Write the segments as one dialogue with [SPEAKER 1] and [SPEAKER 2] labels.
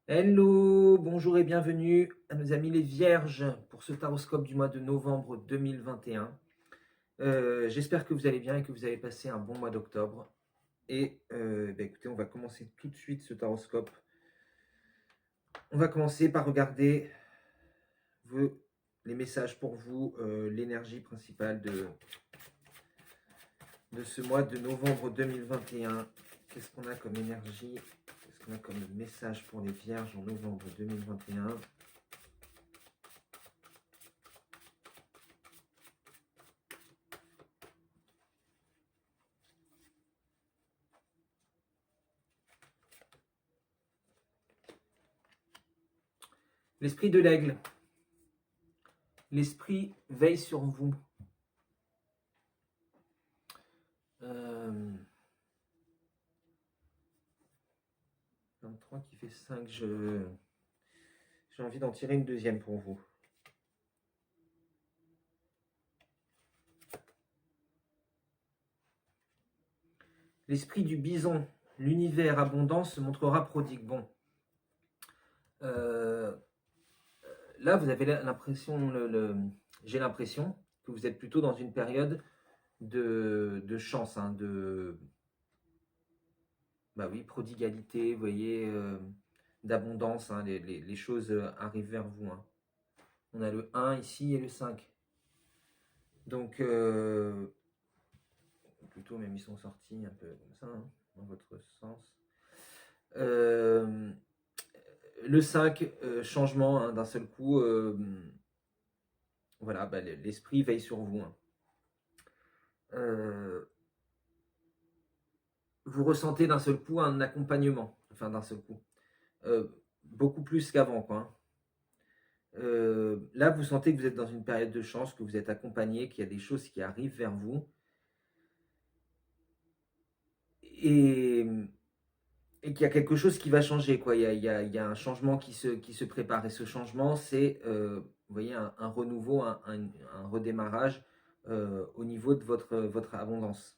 [SPEAKER 1] Hello, bonjour et bienvenue à nos amis les Vierges pour ce taroscope du mois de novembre 2021. J'espère que vous allez bien et que vous avez passé un bon mois d'octobre. Et écoutez, on va commencer tout de suite ce taroscope. On va commencer par regarder les messages pour vous, l'énergie principale de ce mois de novembre 2021. Qu'est-ce qu'on a comme énergie? Qu'est-ce qu'on a comme message pour les Vierges en novembre 2021? L'esprit de l'aigle. L'esprit veille sur vous. 23 qui fait 5, j'ai envie d'en tirer une deuxième pour vous. L'esprit du bison, l'univers abondant se montrera prodigue. Bon, là vous avez l'impression, j'ai l'impression que vous êtes plutôt dans une période de chance, hein, bah oui, prodigalité, vous voyez, d'abondance, hein, les choses arrivent vers vous. Hein. On a le 1 ici et le 5. Donc, plutôt même ils sont sortis un peu comme ça, hein, dans votre sens. Le 5, changement, hein, d'un seul coup, voilà, bah, l'esprit veille sur vous. Hein. Vous ressentez d'un seul coup un accompagnement, enfin d'un seul coup, beaucoup plus qu'avant, quoi. Hein. Là, vous sentez que vous êtes dans une période de chance, que vous êtes accompagné, qu'il y a des choses qui arrivent vers vous. Et qu'il y a quelque chose qui va changer, quoi. Il y a un changement qui se prépare. Et ce changement, c'est, vous voyez, un renouveau, un redémarrage au niveau de votre abondance.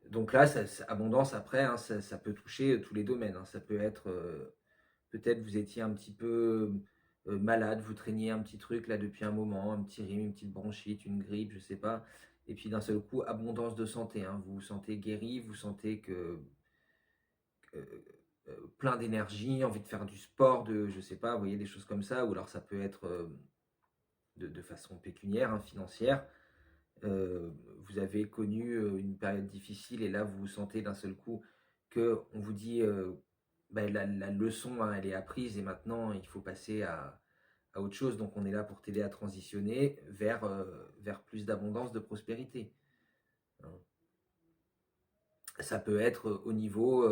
[SPEAKER 1] Donc là, abondance, après, hein, ça peut toucher tous les domaines. Hein. Ça peut être, peut-être vous étiez un petit peu malade, vous traîniez un petit truc là depuis un moment, un petit rhume, une petite bronchite, une grippe, je sais pas. Et puis d'un seul coup, abondance de santé. Hein. Vous vous sentez guéri, vous sentez que plein d'énergie, envie de faire du sport, je sais pas, vous voyez, des choses comme ça, ou alors ça peut être de façon pécuniaire, hein, financière. Vous avez connu une période difficile et là vous vous sentez d'un seul coup que on vous dit bah, la leçon, hein, elle est apprise et maintenant il faut passer à autre chose. Donc on est là pour t'aider à transitionner vers plus d'abondance, de prospérité. Hein. Ça peut être au niveau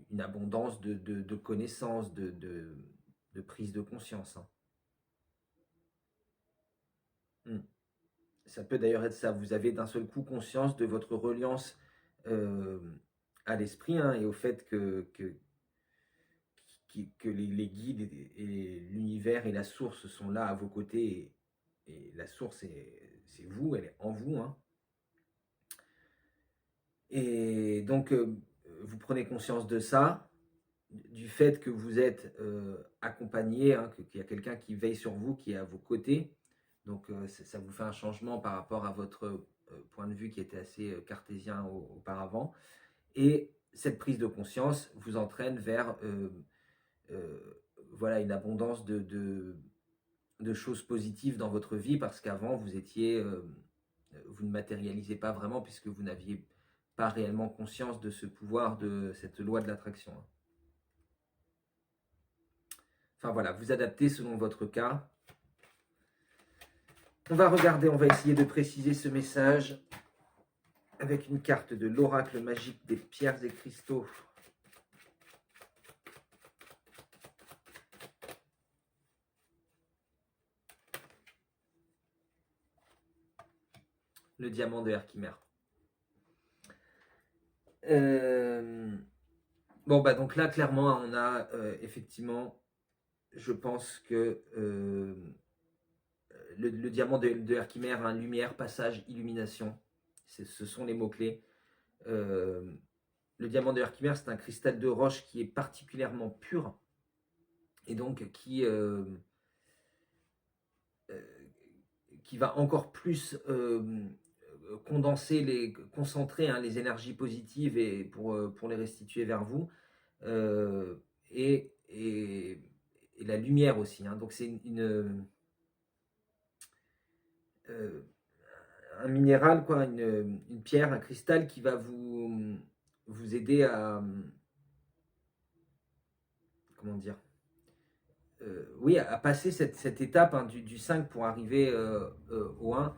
[SPEAKER 1] une abondance de connaissances, de prise de conscience. Hein. Hmm. Ça peut d'ailleurs être ça. Vous avez d'un seul coup conscience de votre reliance euh, à l'esprit, hein, et au fait que les guides et l'univers et la source sont là à vos côtés. Et la source, c'est vous, elle est en vous. Hein. Et donc, vous prenez conscience de ça, du fait que vous êtes accompagné, hein, qu'il y a quelqu'un qui veille sur vous, qui est à vos côtés. Donc ça vous fait un changement par rapport à votre point de vue qui était assez cartésien auparavant. Et cette prise de conscience vous entraîne vers euh, voilà, une abondance de choses positives dans votre vie parce qu'avant vous ne matérialisez pas vraiment puisque vous n'aviez pas réellement conscience de ce pouvoir, de cette loi de l'attraction. Hein. Enfin voilà, vous adaptez selon votre cas. On va regarder, on va essayer de préciser ce message avec une carte de l'oracle magique des pierres et cristaux. Le diamant de Herkimer. Bon, bah donc là, clairement, on a effectivement, je pense que le diamant de Herkimer, hein, lumière, passage, illumination, ce sont les mots-clés. le diamant de Herkimer, c'est un cristal de roche qui est particulièrement pur et donc qui va encore plus concentrer hein, les énergies positives et pour les restituer vers vous. Euh, et la lumière aussi. Hein. Donc c'est euh, un minéral, quoi, une pierre, un cristal qui va vous aider à, comment dire, oui, à passer cette étape hein, du 5 pour arriver au 1.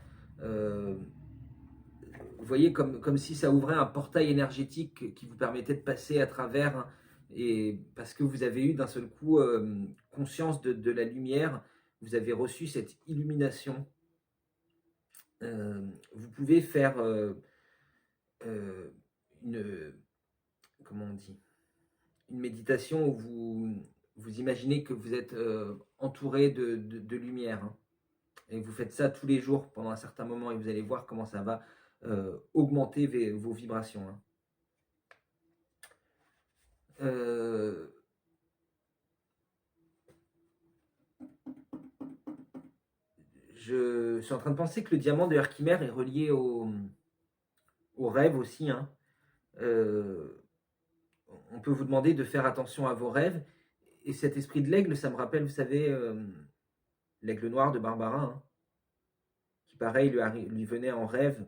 [SPEAKER 1] Vous voyez, comme si ça ouvrait un portail énergétique qui vous permettait de passer à travers, hein, et parce que vous avez eu d'un seul coup conscience de la lumière, vous avez reçu cette illumination. Vous pouvez faire euh, une, comment on dit, une méditation où vous imaginez que vous êtes entouré de lumière. Hein. Et vous faites ça tous les jours pendant un certain moment et vous allez voir comment ça va augmenter vos vibrations. Hein. Euh, je suis en train de penser que le diamant de Herkimer est relié au rêve aussi. Hein. Euh, on peut vous demander de faire attention à vos rêves. Et cet esprit de l'aigle, ça me rappelle, vous savez, l'aigle noir de Barbara, hein, qui pareil lui venait en rêve,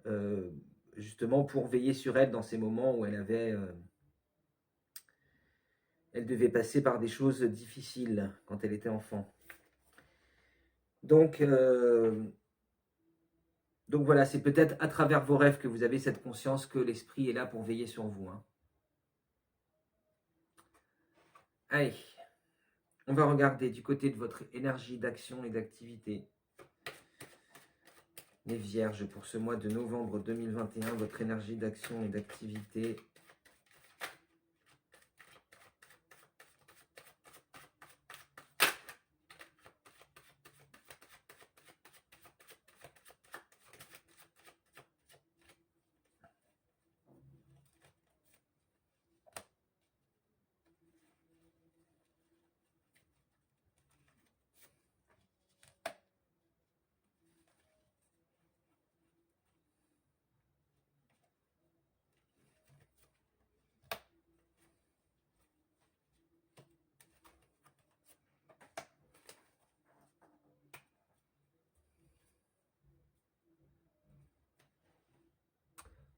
[SPEAKER 1] euh, justement pour veiller sur elle dans ces moments où elle devait passer par des choses difficiles quand elle était enfant. Donc, voilà, c'est peut-être à travers vos rêves que vous avez cette conscience que l'esprit est là pour veiller sur vous. Hein. Allez, on va regarder du côté de votre énergie d'action et d'activité. Les vierges, pour ce mois de novembre 2021, votre énergie d'action et d'activité.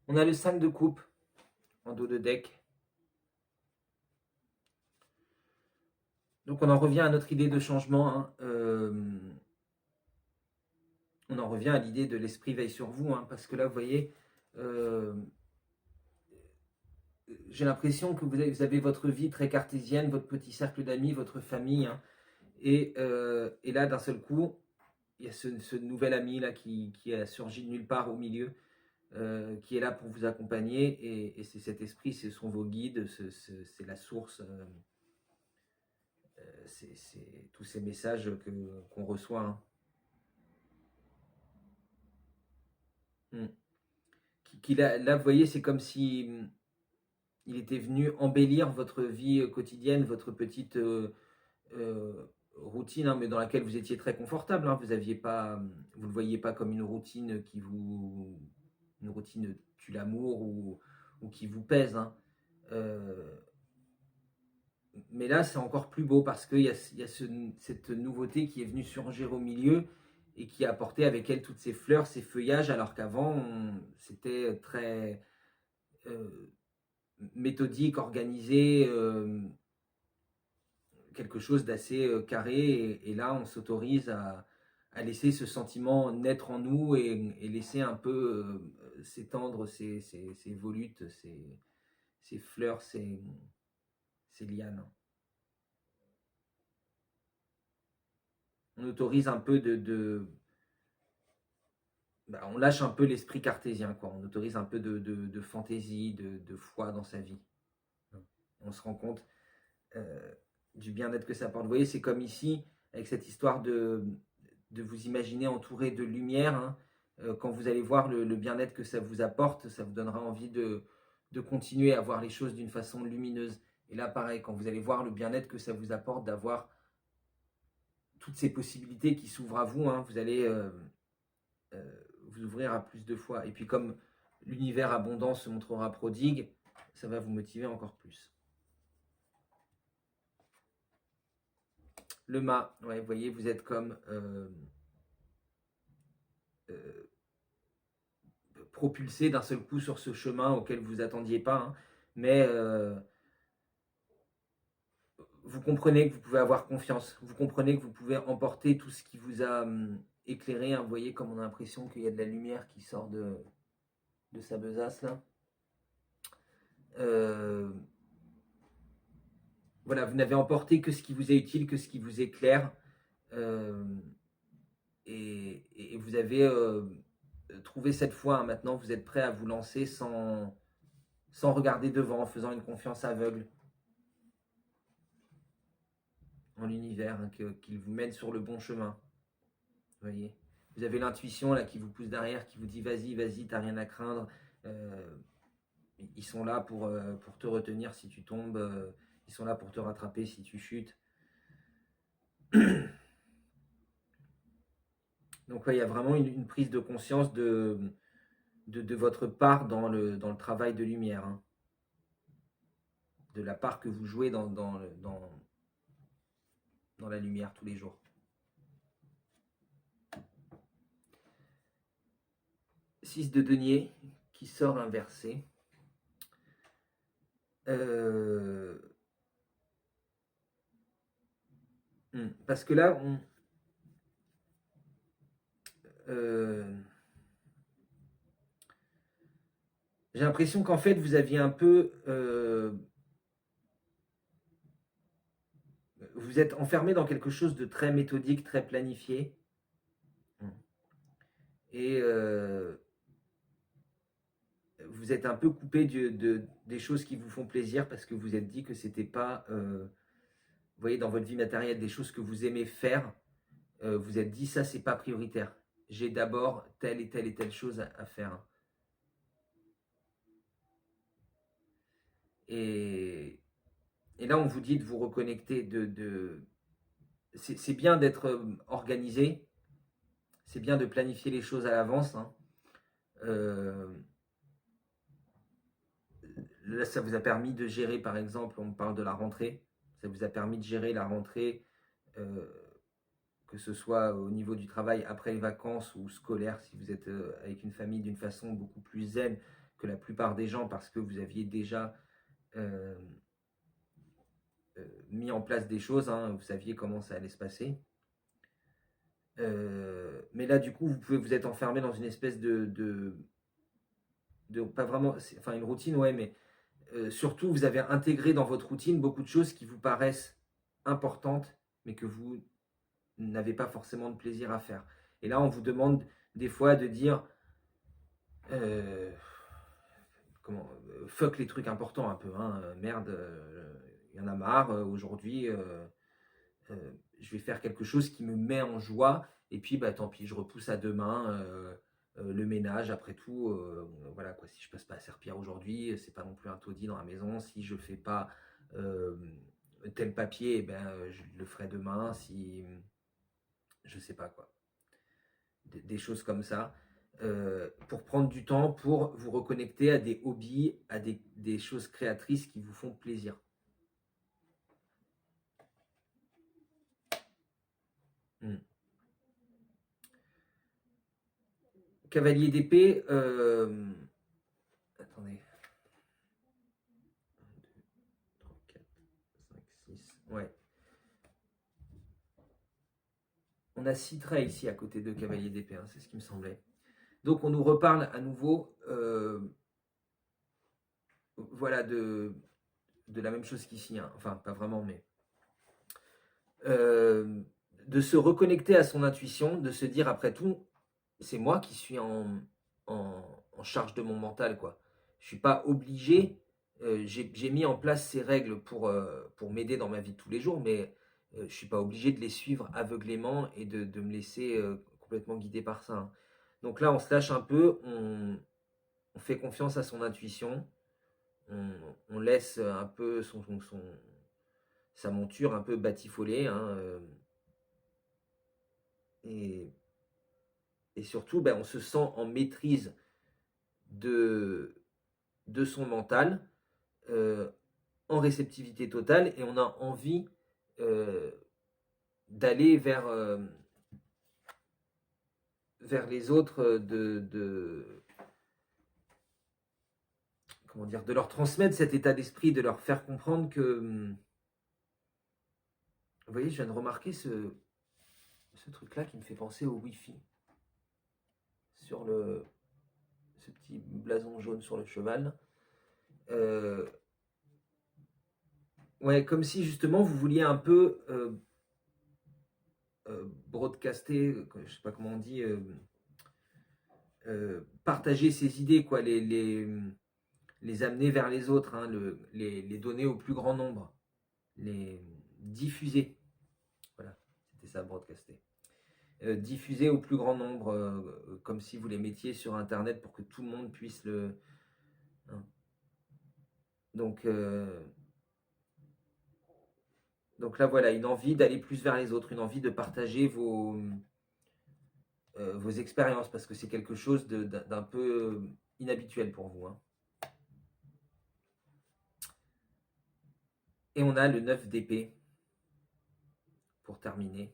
[SPEAKER 1] On a le 5 de coupe en dos de deck. Donc on en revient à notre idée de changement. Hein. On en revient à l'idée de l'esprit veille sur vous. Hein, parce que là, vous voyez, j'ai l'impression que vous avez votre vie très cartésienne, votre petit cercle d'amis, votre famille. Hein, et là, d'un seul coup, il y a ce nouvel ami là qui a surgi de nulle part au milieu. Qui est là pour vous accompagner et c'est cet esprit, ce sont vos guides, c'est la source, c'est tous ces messages qu'on reçoit. Hein. Là, vous voyez, c'est comme si il était venu embellir votre vie quotidienne, votre petite routine, hein, mais dans laquelle vous étiez très confortable. Hein, vous ne le voyez pas comme une routine une routine tue l'amour ou qui vous pèse. Hein. Mais là, c'est encore plus beau parce qu'il y a cette nouveauté qui est venue surgir au milieu et qui a apporté avec elle toutes ces fleurs, ces feuillages, alors qu'avant, c'était très méthodique, organisé, quelque chose d'assez carré. Et là, on s'autorise à laisser ce sentiment naître en nous et laisser un peu s'étendre ces volutes, ces fleurs, ces lianes. On autorise un peu on lâche un peu l'esprit cartésien, quoi. On autorise un peu de fantaisie, de foi dans sa vie. On se rend compte du bien-être que ça apporte. Vous voyez, c'est comme ici, avec cette histoire de vous imaginer entouré de lumière. Hein. Quand vous allez voir le bien-être que ça vous apporte, ça vous donnera envie de continuer à voir les choses d'une façon lumineuse. Et là, pareil, quand vous allez voir le bien-être que ça vous apporte d'avoir toutes ces possibilités qui s'ouvrent à vous, hein, vous allez vous ouvrir à plus de foi. Et puis comme l'univers abondant se montrera prodigue, ça va vous motiver encore plus. Le mât, ouais, vous voyez, vous êtes comme propulsé d'un seul coup sur ce chemin auquel vous attendiez pas, hein, mais vous comprenez que vous pouvez avoir confiance, vous comprenez que vous pouvez emporter tout ce qui vous a éclairé, hein, vous voyez comme on a l'impression qu'il y a de la lumière qui sort de sa besace là. Voilà, vous n'avez emporté que ce qui vous est utile, que ce qui vous éclaire, et vous avez trouvé cette foi, hein, maintenant vous êtes prêt à vous lancer sans regarder devant, en faisant une confiance aveugle en l'univers, hein, qu'il vous mène sur le bon chemin. Vous voyez, vous avez l'intuition là qui vous pousse derrière, qui vous dit vas-y, vas-y, t'as rien à craindre. Ils sont là pour te retenir si tu tombes, ils sont là pour te rattraper si tu chutes. Donc ouais, il y a vraiment une prise de conscience de votre part dans le travail de lumière, hein, de la part que vous jouez dans la lumière tous les jours. 6 de denier qui sort inversé. Parce que là, j'ai l'impression qu'en fait, vous aviez un peu... vous êtes enfermé dans quelque chose de très méthodique, très planifié. Et vous êtes un peu coupé des choses qui vous font plaisir parce que vous êtes dit que c'était pas... vous voyez, dans votre vie matérielle, des choses que vous aimez faire, vous êtes dit ça, c'est pas prioritaire. J'ai d'abord telle et telle et telle chose à faire. Et là, on vous dit de vous reconnecter, c'est bien d'être organisé, c'est bien de planifier les choses à l'avance, hein. Là, ça vous a permis de gérer, par exemple, on parle de la rentrée, ça vous a permis de gérer la rentrée, que ce soit au niveau du travail après les vacances ou scolaire, si vous êtes avec une famille, d'une façon beaucoup plus zen que la plupart des gens, parce que vous aviez déjà mis en place des choses, hein, vous saviez comment ça allait se passer. Mais là, du coup, vous êtes enfermé dans une espèce de pas vraiment, enfin une routine, ouais, mais surtout, vous avez intégré dans votre routine beaucoup de choses qui vous paraissent importantes, mais que vous n'avez pas forcément de plaisir à faire. Et là, on vous demande des fois de dire fuck les trucs importants un peu, hein, merde, il y en a marre, aujourd'hui, je vais faire quelque chose qui me met en joie, et puis bah tant pis, je repousse à demain. Le ménage, après tout, voilà quoi, si je passe pas à serpillère aujourd'hui, c'est pas non plus un taudis dans la maison. Si je fais pas tel papier, eh ben, je le ferai demain. Si je sais pas quoi, des choses comme ça, pour prendre du temps pour vous reconnecter à des hobbies, à des choses créatrices qui vous font plaisir. Cavalier d'épée, attendez. 1, 2, 3, 4, 5, 6, ouais. On a 6 traits ici à côté de cavalier d'épée, hein, c'est ce qui me semblait. Donc on nous reparle à nouveau voilà, de la même chose qu'ici, hein. Enfin pas vraiment, mais de se reconnecter à son intuition, de se dire après tout, c'est moi qui suis en charge de mon mental, quoi. Je ne suis pas obligé, j'ai mis en place ces règles pour m'aider dans ma vie de tous les jours, mais je ne suis pas obligé de les suivre aveuglément et de me laisser complètement guider par ça, hein. Donc là, on se lâche un peu, on fait confiance à son intuition, on laisse un peu sa monture un peu batifolée, hein, et surtout, ben, on se sent en maîtrise de son mental, en réceptivité totale, et on a envie d'aller vers les autres, comment dire, de leur transmettre cet état d'esprit, de leur faire comprendre que, vous voyez, je viens de remarquer ce truc-là qui me fait penser au Wi-Fi, sur ce petit blason jaune sur le cheval. Ouais, comme si justement vous vouliez un peu broadcaster, je sais pas comment on dit, partager ses idées, quoi, les amener vers les autres, hein, les donner au plus grand nombre, les diffuser. Voilà, c'était ça, broadcaster. Diffuser au plus grand nombre, comme si vous les mettiez sur Internet pour que tout le monde puisse le... hein. Donc là, voilà, une envie d'aller plus vers les autres, une envie de partager vos expériences, parce que c'est quelque chose d'un peu inhabituel pour vous, hein. Et on a le 9 d'épée, pour terminer.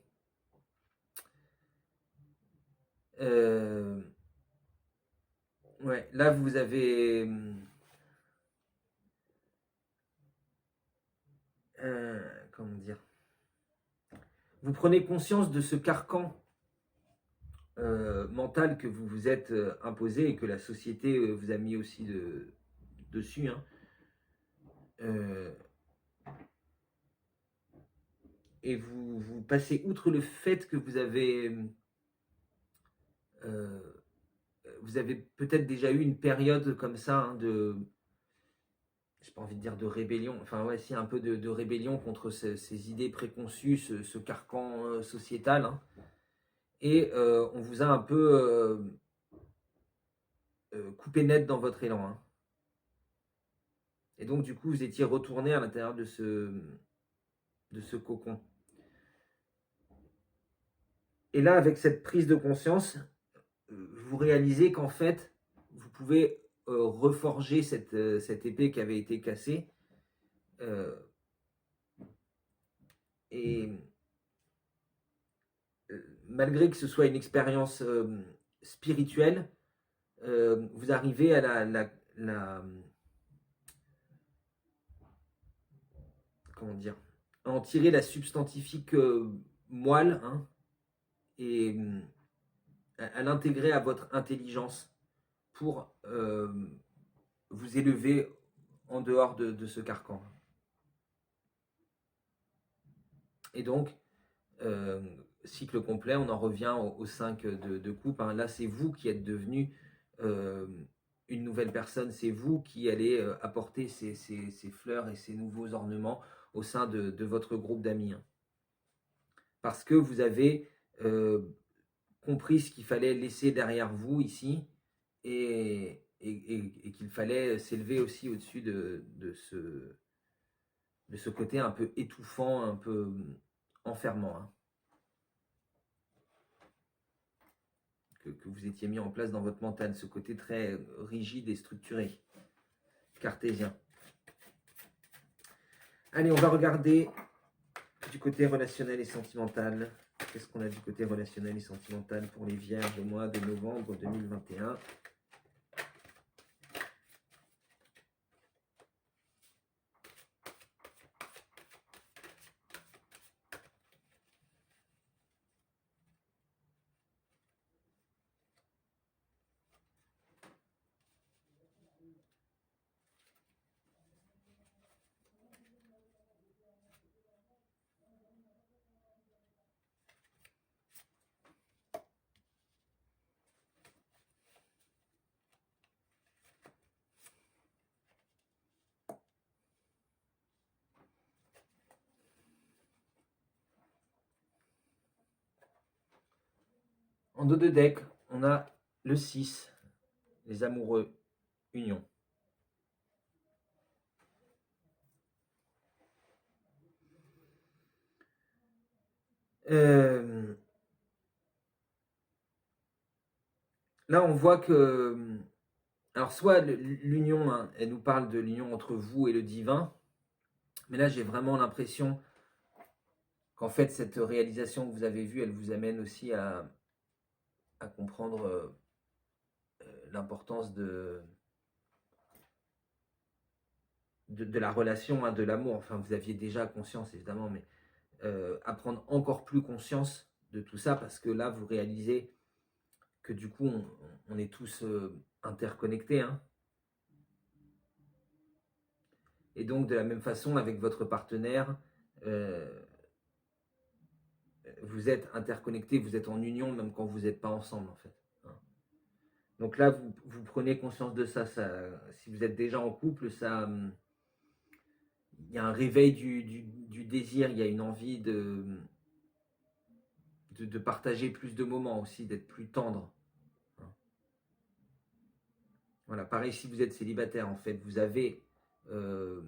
[SPEAKER 1] Ouais, là, vous avez... comment dire? Vous prenez conscience de ce carcan mental que vous vous êtes imposé et que la société vous a mis aussi dessus, hein. Et vous passez outre le fait que vous avez peut-être déjà eu une période comme ça, hein, j'ai pas envie de dire de rébellion, enfin ouais, si, un peu de rébellion contre ces idées préconçues, ce carcan sociétal, hein. Et on vous a un peu coupé net dans votre élan, hein. Et donc du coup, vous étiez retourné à l'intérieur de ce cocon. Et là, avec cette prise de conscience, vous réalisez qu'en fait, vous pouvez reforger cette épée qui avait été cassée. Et malgré que ce soit une expérience spirituelle, vous arrivez à comment dire, à en tirer la substantifique moelle, hein, et à l'intégrer à votre intelligence pour vous élever en dehors de ce carcan. Et donc, cycle complet, on en revient au 5 de coupe, hein. Là, c'est vous qui êtes devenu une nouvelle personne, c'est vous qui allez apporter ces fleurs et ces nouveaux ornements au sein de votre groupe d'amis, hein. Parce que vous avez compris ce qu'il fallait laisser derrière vous ici, et qu'il fallait s'élever aussi au-dessus de ce côté un peu étouffant, un peu enfermant, hein, que vous étiez mis en place dans votre mental, ce côté très rigide et structuré, cartésien. Allez, on va regarder du côté relationnel et sentimental. Qu'est-ce qu'on a du côté relationnel et sentimental pour les vierges au mois de novembre 2021? En dos de deck, on a le 6, les amoureux, union. Euh, Là, on voit que, alors soit l'union, hein, elle nous parle de l'union entre vous et le divin, mais là, j'ai vraiment l'impression qu'en fait, cette réalisation que vous avez vue, elle vous amène aussi à comprendre l'importance de la relation, hein, de l'amour. Enfin, vous aviez déjà conscience, évidemment, mais à prendre encore plus conscience de tout ça, parce que là, vous réalisez que du coup, on est tous interconnectés, hein. Et donc, de la même façon, avec votre partenaire, euh, vous êtes interconnectés, vous êtes en union, même quand vous n'êtes pas ensemble, en fait, hein. Donc là, vous prenez conscience de ça, ça. Si vous êtes déjà en couple, ça, il y a un réveil du désir, il y a une envie de partager plus de moments aussi, d'être plus tendre, hein. Voilà, pareil si vous êtes célibataire, en fait, euh,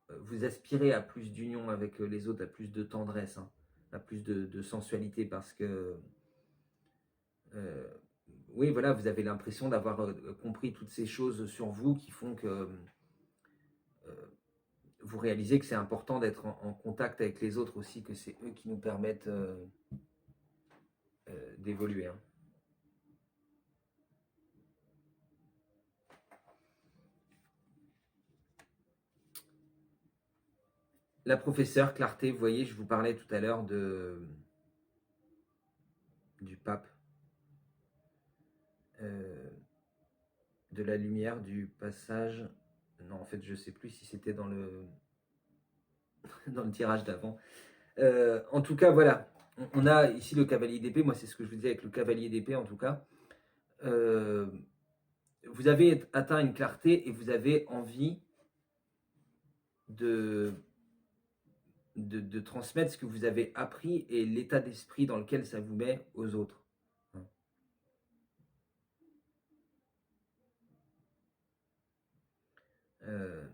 [SPEAKER 1] vous aspirez à plus d'union avec les autres, à plus de tendresse, hein, à plus de sensualité, parce que, euh, oui, voilà, vous avez l'impression d'avoir compris toutes ces choses sur vous qui font que vous réalisez que c'est important d'être en contact avec les autres aussi, que c'est eux qui nous permettent d'évoluer, hein. La professeure clarté, vous voyez, je vous parlais tout à l'heure du pape, euh, de la lumière, du passage. Non, en fait, je ne sais plus si c'était dans dans le tirage d'avant. En tout cas, voilà. On a ici le cavalier d'épée. Moi, c'est ce que je vous disais avec le cavalier d'épée, en tout cas. Euh, vous avez atteint une clarté et vous avez envie de, de transmettre ce que vous avez appris et l'état d'esprit dans lequel ça vous met aux autres. Euh,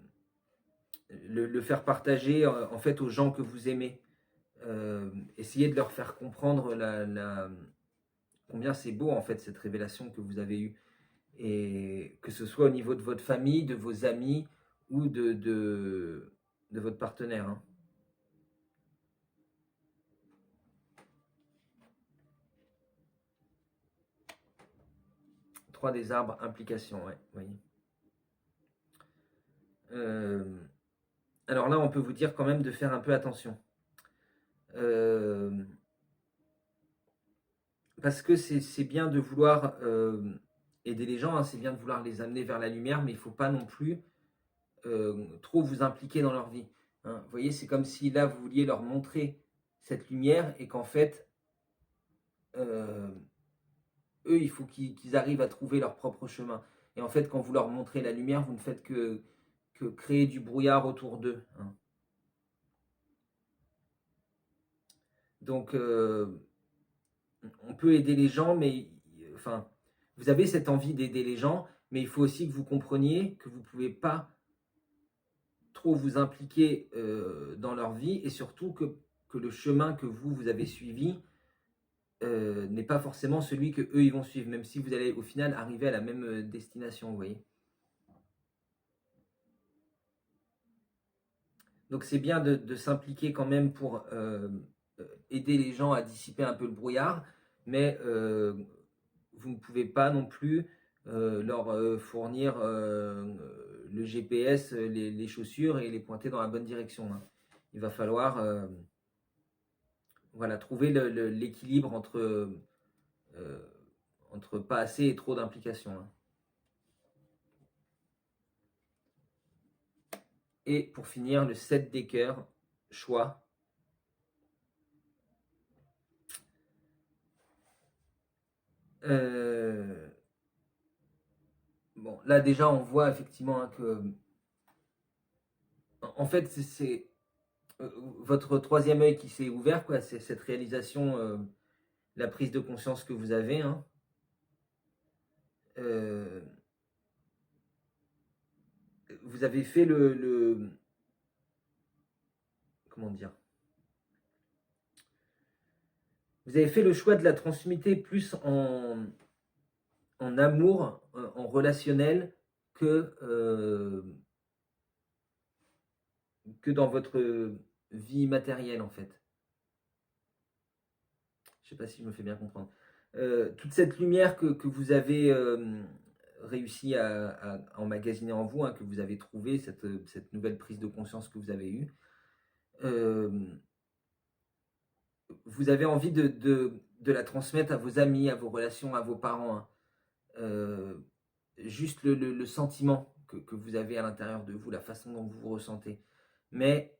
[SPEAKER 1] le faire partager en fait aux gens que vous aimez. Essayez de leur faire comprendre combien c'est beau en fait cette révélation que vous avez eue. Et que ce soit au niveau de votre famille, de vos amis ou de votre partenaire, hein. 3 des arbres, implication, ouais, voyez. Euh, alors là, on peut vous dire quand même de faire un peu attention. Euh, Parce que c'est bien de vouloir aider les gens, hein, c'est bien de vouloir les amener vers la lumière, mais il ne faut pas non plus trop vous impliquer dans leur vie, hein. Vous voyez, c'est comme si là, vous vouliez leur montrer cette lumière et qu'en fait, euh, eux, il faut qu'ils arrivent à trouver leur propre chemin. Et en fait, quand vous leur montrez la lumière, vous ne faites que créer du brouillard autour d'eux, hein. Donc, on peut aider les gens, mais enfin, vous avez cette envie d'aider les gens, mais il faut aussi que vous compreniez que vous ne pouvez pas trop vous impliquer dans leur vie et surtout que le chemin que vous avez suivi n'est pas forcément celui que eux ils vont suivre, même si vous allez au final arriver à la même destination, vous voyez. Donc c'est bien de s'impliquer quand même pour aider les gens à dissiper un peu le brouillard, mais vous ne pouvez pas non plus leur fournir le GPS, les chaussures et les pointer dans la bonne direction, hein. Il va falloir voilà, trouver l'équilibre euh, entre pas assez et trop d'implication, hein. Et pour finir, le 7 des cœurs, choix. Euh, bon, là déjà, on voit effectivement, hein, que, en fait, c'est votre troisième œil qui s'est ouvert, quoi. C'est cette réalisation, la prise de conscience que vous avez, hein. Euh, vous avez fait comment dire, Vous avez fait le choix de la transmuter plus en amour, en relationnel, que dans votre vie matérielle, en fait. Je ne sais pas si je me fais bien comprendre. Toute cette lumière que vous avez réussi à emmagasiner en vous, hein, que vous avez trouvé, cette nouvelle prise de conscience que vous avez eue, vous avez envie de la transmettre à vos amis, à vos relations, à vos parents, hein. Juste le sentiment que vous avez à l'intérieur de vous, la façon dont vous vous ressentez. Mais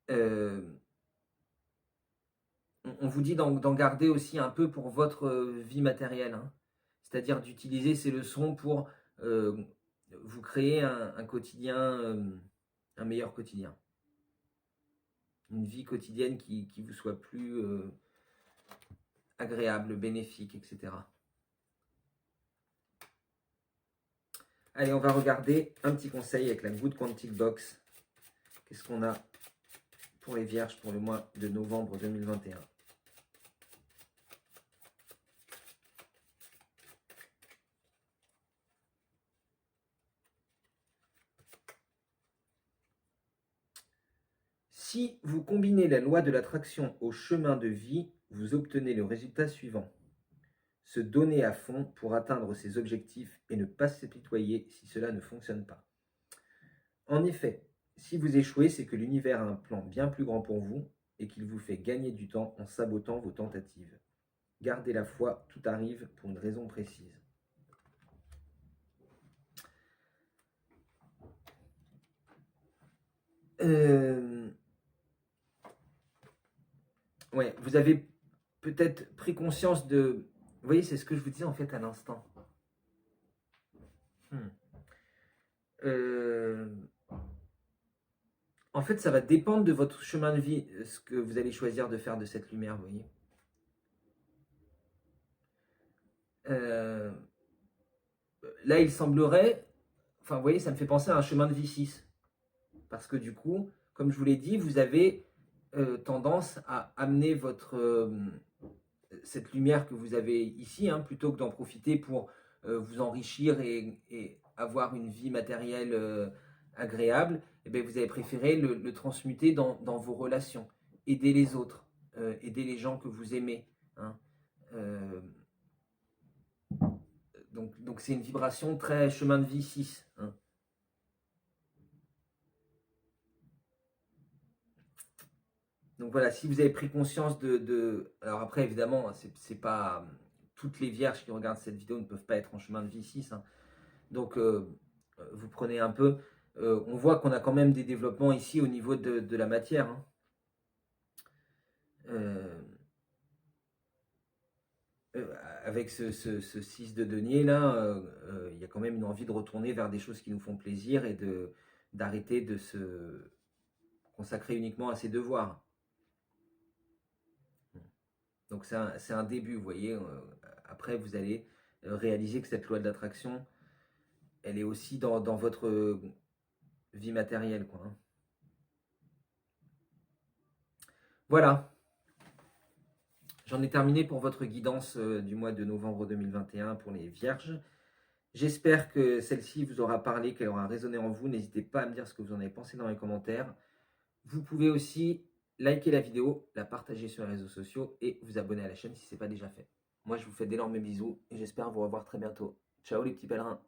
[SPEAKER 1] on vous dit d'en garder aussi un peu pour votre vie matérielle, hein. C'est-à-dire d'utiliser ces leçons pour vous créer un quotidien, un meilleur quotidien. Une vie quotidienne qui vous soit plus agréable, bénéfique, etc. Allez, on va regarder un petit conseil avec la Good Quantic Box. Qu'est-ce qu'on a pour les vierges pour le mois de novembre 2021? Si vous combinez la loi de l'attraction au chemin de vie, vous obtenez le résultat suivant. Se donner à fond pour atteindre ses objectifs et ne pas s'apitoyer si cela ne fonctionne pas. En effet, si vous échouez, c'est que l'univers a un plan bien plus grand pour vous et qu'il vous fait gagner du temps en sabotant vos tentatives. Gardez la foi, tout arrive pour une raison précise. Ouais, vous avez peut-être pris conscience de... Vous voyez, c'est ce que je vous disais en fait à l'instant. En fait, ça va dépendre de votre chemin de vie, ce que vous allez choisir de faire de cette lumière, vous voyez. Là, il semblerait... Enfin, vous voyez, ça me fait penser à un chemin de vie 6. Parce que du coup, comme je vous l'ai dit, vous avez tendance à amener cette lumière que vous avez ici, hein, plutôt que d'en profiter pour vous enrichir et avoir une vie matérielle agréable, et bien vous avez préféré le transmuter dans vos relations, aider les autres, aider les gens que vous aimez, hein. Donc c'est une vibration très chemin de vie 6, hein. Donc voilà, si vous avez pris conscience alors après, évidemment, c'est pas... Toutes les vierges qui regardent cette vidéo ne peuvent pas être en chemin de vie 6, hein. Donc vous prenez un peu... on voit qu'on a quand même des développements ici au niveau de la matière, hein. Avec ce 6 de denier là, il y a quand même une envie de retourner vers des choses qui nous font plaisir et d'arrêter de se consacrer uniquement à ses devoirs. Donc c'est un début, vous voyez. Après, vous allez réaliser que cette loi de l'attraction, elle est aussi dans votre vie matérielle, quoi, hein. Voilà. J'en ai terminé pour votre guidance du mois de novembre 2021 pour les vierges. J'espère que celle-ci vous aura parlé, qu'elle aura résonné en vous. N'hésitez pas à me dire ce que vous en avez pensé dans les commentaires. Vous pouvez aussi liker la vidéo, la partager sur les réseaux sociaux et vous abonner à la chaîne si ce n'est pas déjà fait. Moi, je vous fais d'énormes bisous et j'espère vous revoir très bientôt. Ciao les petits pèlerins!